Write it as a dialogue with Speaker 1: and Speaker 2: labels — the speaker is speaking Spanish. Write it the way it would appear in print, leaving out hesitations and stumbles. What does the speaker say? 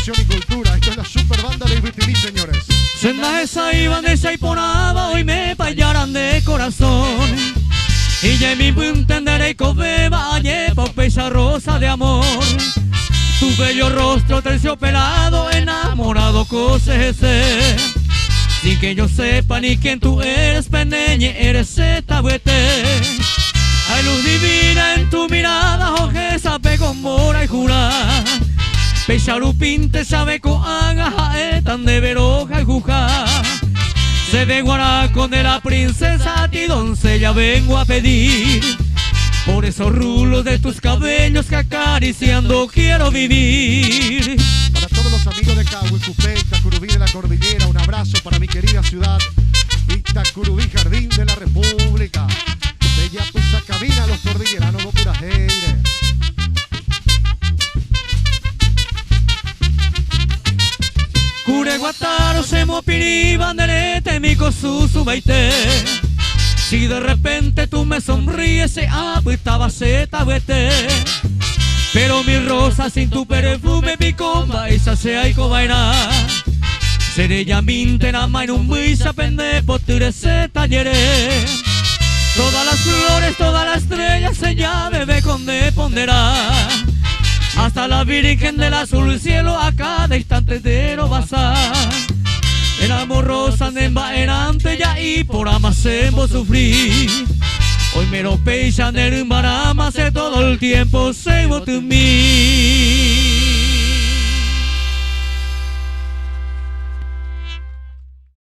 Speaker 1: tradición y cultura. Esto es la super banda de Ibitini, señores.
Speaker 2: Senda esa iban de Saiponaba, hoy me fallarán de corazón. Y ya mi entenderé que beba, ayer pesa rosa de amor. Tu bello rostro terciopelado, enamorado cosese. Sin que yo sepa ni quién tú eres, peneñe, eres zetabuete. Hay luz divina en tu mirada, ojesa, pego, mora y jura. Pecharupín te sabe coanga, jaetan de veroja y juja. Se de guaraco de la princesa, a ti doncella vengo a pedir. Por esos rulos de tus cabellos que acariciando quiero vivir.
Speaker 1: Para todos los amigos de Cahuicupé, Itacurubí de la Cordillera, un abrazo para mi querida ciudad Itacurubí, Jardín de la República. Bella pisa cabina, los cordilleranos do pura heire.
Speaker 2: Cureguataro se mopiri banderete mi cosusu baite. Si de repente tú me sonríes, se apitaba zetabuete. Pero mi rosa sin tu perfume, mi comba, esa se hay cobaina. Seré ya mintena, mainum misa, pende, potire se talleré. Todas las flores, todas las estrellas, se ya bebe con de ponderá. Hasta la Virgen del azul cielo a cada instante entero basar. El amor rosa en envaerante ya y por amasemos sufrir. Hoy me lo pechan en barama, se todo el tiempo se vote en mí.